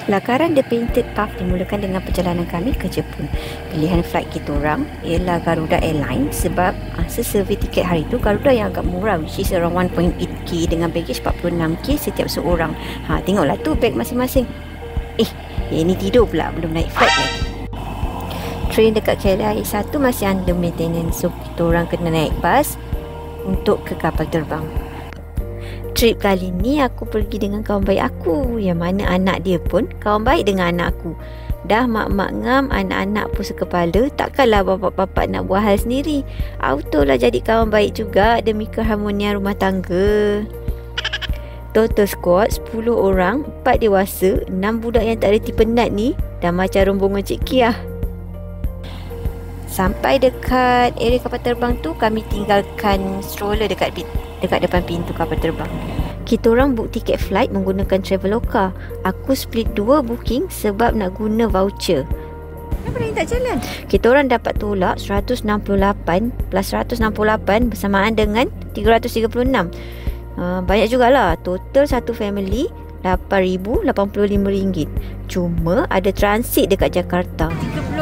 Lakaran The Painted Path dimulakan dengan perjalanan kami ke Jepun. Pilihan flight kita orang ialah Garuda Airlines sebab sesurvey tiket hari tu Garuda yang agak murah, which is around 1.8k dengan baggage 46k setiap seorang. Tengoklah tu bag masing-masing. Ini tidur pula, belum naik flight lagi. Train dekat KLIA 1 masih under maintenance, so kita orang kena naik bas untuk ke kapal terbang. Trip kali ni aku pergi dengan kawan baik aku, yang mana anak dia pun kawan baik dengan anak aku. Dah mak-mak ngam, anak-anak pun sekepala, takkanlah bapak-bapak nak buat hal sendiri. Autolah jadi kawan baik juga demi keharmonian rumah tangga. Total squad 10 orang, 4 dewasa, 6 budak yang tak reti penat ni, dah macam rombongan Cik Kia. Sampai dekat area kapal terbang tu, kami tinggalkan stroller dekat depan pintu kapal terbang. Kita orang book tiket flight menggunakan Traveloka. Aku split 2 booking sebab nak guna voucher. Kenapa lain tak jalan? Kita orang dapat tolak 168 plus 168 bersamaan dengan 336. Banyak jugalah. Total satu family RM8,085. Cuma ada transit dekat Jakarta. 35.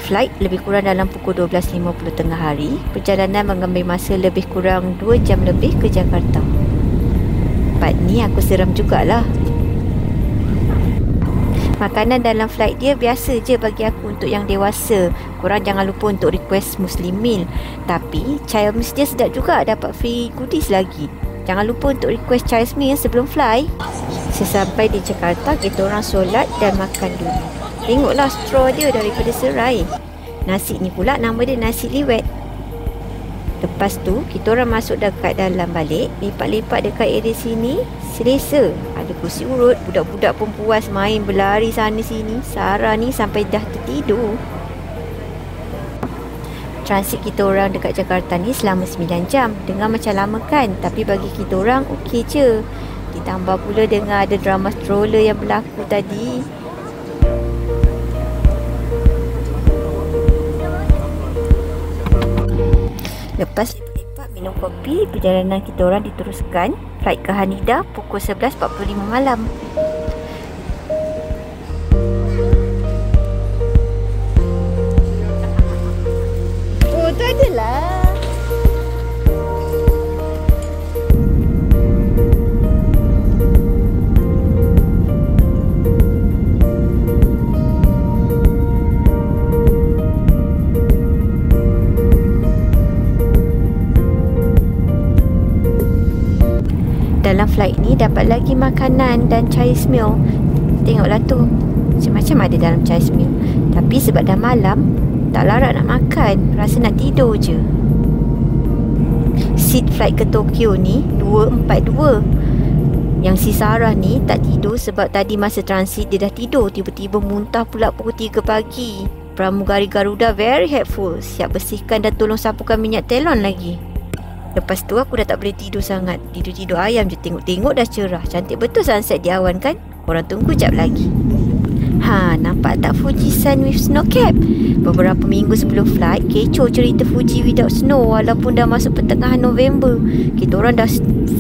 Flight lebih kurang dalam pukul 12.50 tengah hari. Perjalanan mengambil masa lebih kurang 2 jam lebih ke Jakarta. Part ni aku seram jugalah. Makanan dalam flight dia biasa je bagi aku untuk yang dewasa. Korang jangan lupa untuk request Muslim meal. Tapi child meal dia sedap juga, dapat free goodies lagi. Jangan lupa untuk request child meal sebelum fly. Sesampai di Jakarta, kita orang solat dan makan dulu. Tengoklah straw dia daripada serai. Nasi ni pula nama dia nasi liwet. Lepas tu kita orang masuk dekat dalam balik. Lepak-lepak dekat area sini selesa. Ada kursi urut. Budak-budak pun puas main berlari sana sini. Sarah ni sampai dah tertidur. Transit kita orang dekat Jakarta ni selama 9 jam. Dengar macam lama kan? Tapi bagi kita orang okey je. Ditambah pula dengan ada drama stroller yang berlaku tadi. Lepas lepak minum kopi, perjalanan kita orang diteruskan. Flight ke Haneda pukul 11.45 malam. Oh, tu adalah. Dalam flight ni dapat lagi makanan dan Chinese meal. Tengoklah tu, macam-macam ada dalam Chinese meal. Tapi sebab dah malam, tak larat nak makan, rasa nak tidur je. Seat flight ke Tokyo ni 242. Yang si Sarah ni tak tidur sebab tadi masa transit dia dah tidur. Tiba-tiba muntah pula pukul 3 pagi. Pramugari Garuda very helpful, siap bersihkan dan tolong sapukan minyak telon lagi. Lepas tu aku dah tak boleh tidur sangat. Tidur-tidur ayam je, tengok-tengok dah cerah. Cantik betul sunset di awan kan? Korang tunggu jap lagi. Nampak tak Fuji-san with snow cap? Beberapa minggu sebelum flight, kecoh cerita Fuji without snow walaupun dah masuk pertengahan November. Kita orang dah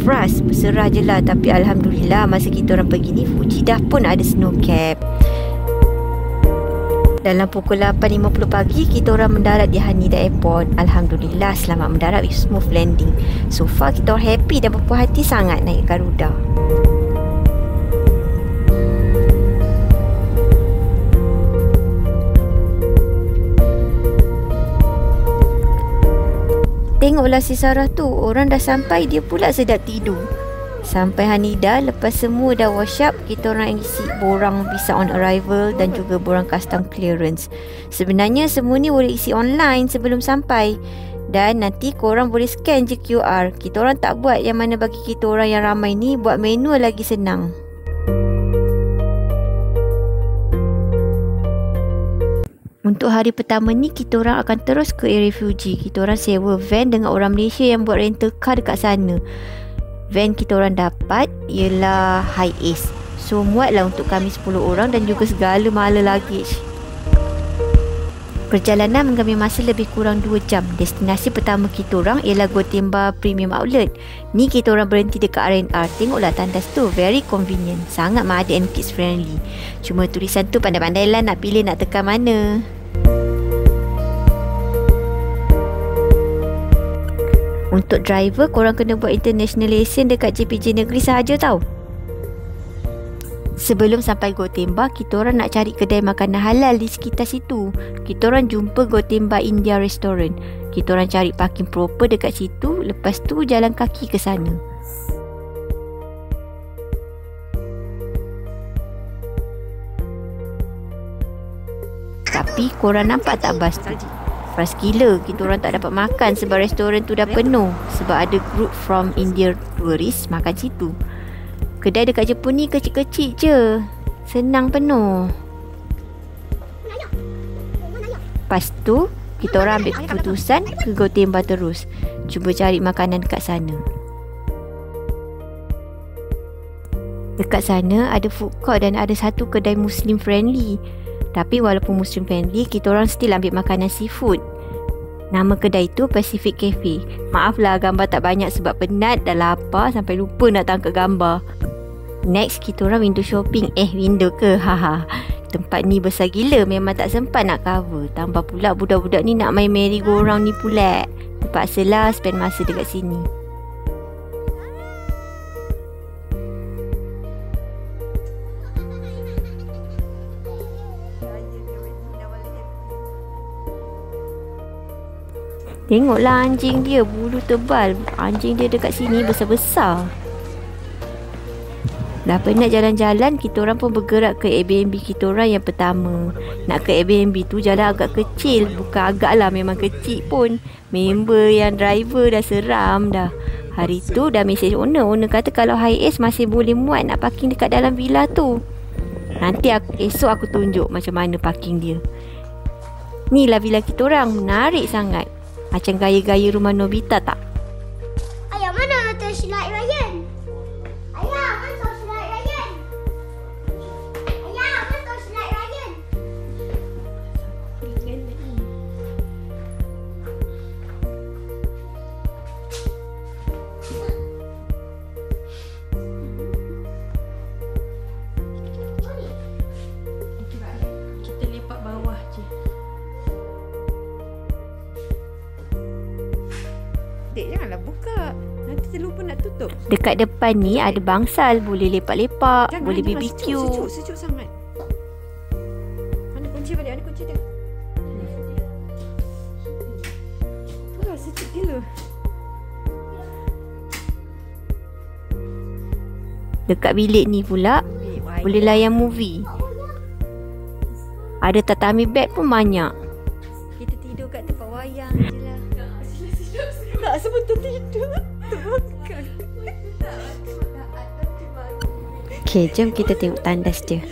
frust, berserah je lah. Tapi Alhamdulillah masa kita orang pergi ni, Fuji dah pun ada snow cap. Dalam pukul 8.50 pagi, kita orang mendarat di Haneda Airport. Alhamdulillah selamat mendarat with smooth landing. So far kita orang happy dan berpuas hati sangat naik Garuda. Tengoklah si Sarah tu, orang dah sampai dia pula sedap tidur. Sampai Haneda, lepas semua dah wash up, kita orang isi borang visa on arrival dan juga borang custom clearance. Sebenarnya semua ni boleh isi online sebelum sampai. Dan nanti korang boleh scan je QR. Kita orang tak buat yang mana bagi kita orang yang ramai ni, buat manual lagi senang. Untuk hari pertama ni, kita orang akan terus ke area Fuji. Kita orang sewa van dengan orang Malaysia yang buat rental car dekat sana. Van kita orang dapat ialah High Ace. So muatlah untuk kami 10 orang dan juga segala mala luggage. Perjalanan mengambil masa lebih kurang 2 jam. Destinasi pertama kita orang ialah Gotemba Premium Outlet. Ni kita orang berhenti dekat R&R. Tengoklah tandas tu, very convenient. Sangat mother and kids friendly. Cuma tulisan tu pandai-pandai lah nak pilih nak tekan mana. Untuk driver, korang kena buat international lesson dekat JPJ Negeri sahaja tau. Sebelum sampai Gotemba, kita orang nak cari kedai makanan halal di sekitar situ. Kita orang jumpa Gotemba India Restaurant. Kita orang cari parking proper dekat situ. Lepas tu jalan kaki ke sana. Tapi korang nampak tak bas tu? Bas gila, kita orang tak dapat makan sebab restoran tu dah penuh. Sebab ada group from India tourist makan situ. Kedai dekat Jepun ni kecil-kecil je. Senang penuh. Lepas tu, kita orang ambil keputusan ke Gotemba terus. Cuba cari makanan dekat sana. Dekat sana ada food court dan ada satu kedai Muslim friendly. Tapi walaupun Muslim friendly, kita orang still ambil makanan seafood. Nama kedai tu Pacific Cafe. Maaflah gambar tak banyak sebab penat dah lapar sampai lupa nak tangkap gambar. Next, kita orang window shopping. Window ke? Haha. Tempat ni besar gila, memang tak sempat nak cover. Tambah pula budak-budak ni nak main merry-go-round ni pula. Terpaksalah spend masa dekat sini. Tengoklah anjing dia, bulu tebal. Anjing dia dekat sini besar-besar. Dah penat jalan-jalan, kita orang pun bergerak ke Airbnb kita orang yang pertama. Nak ke Airbnb tu jalan agak kecil. Bukan agak lah, memang kecil pun. Member yang driver dah seram dah. Hari tu dah mesej owner. Owner kata kalau Hiace masih boleh muat nak parking dekat dalam villa tu. Nanti esok aku tunjuk macam mana parking dia. Ni lah villa kita orang, menarik sangat. Macam gaya-gaya rumah Nobita tak? Ayah, mana torchlight Ryan? Ayah, mana torchlight Ryan? Ayah, mana torchlight Ryan? Kita lepak bawah je. Dek, janganlah buka. Nanti terlupa nak tutup. Dekat depan ni ada bangsal. Boleh lepak-lepak. Boleh BBQ. Sejuk sangat. Mana kunci balik? Mana kunci dia? Itulah sejuk gila. Dekat bilik ni pula boleh layan movie. Ada tatami bed pun banyak. Kita tidur kat tempat wayang je lah. Tak sebetul tidur. Terbakar. Okay, jom kita tengok tandas dia.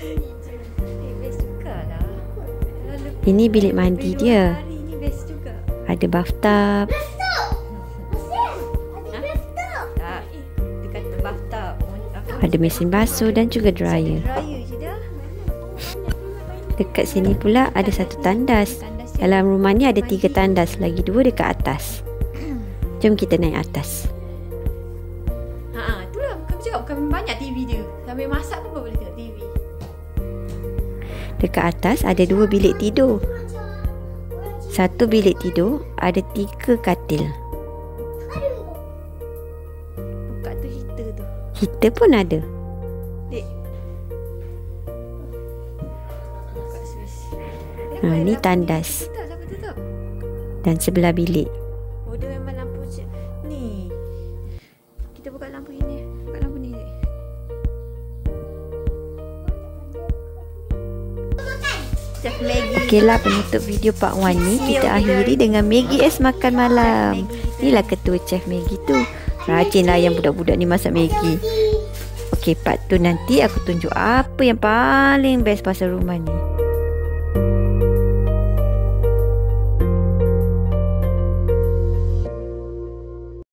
Ini bilik mandi dia. Ada bathtub. Ada mesin basuh dan juga dryer. Dekat sini pula ada satu tandas. Dalam rumah ni ada 3 tandas, lagi 2 dekat atas. Jom kita naik atas. Itulah bukan banyak TV dia. Sambil masak pun boleh tengok TV. Dekat atas ada 2 bilik tidur. Satu bilik tidur ada 3 katil. Buka tu heater tu. Heater pun ada. Dek. Buka switch. Ni tandas. Dan sebelah bilik. Oh, dia memang lampu ni. Kita buka lampu ini. Buka lampu ni, Dek. Chef Maggie. Okeylah, penutup video part 1 ni kita akhiri dengan Maggie S makan malam. Inilah ketua Chef Maggie tu. Rajinlah yang budak-budak ni masak Maggie. Okey, part 2 nanti aku tunjuk apa yang paling best pasal rumah ni.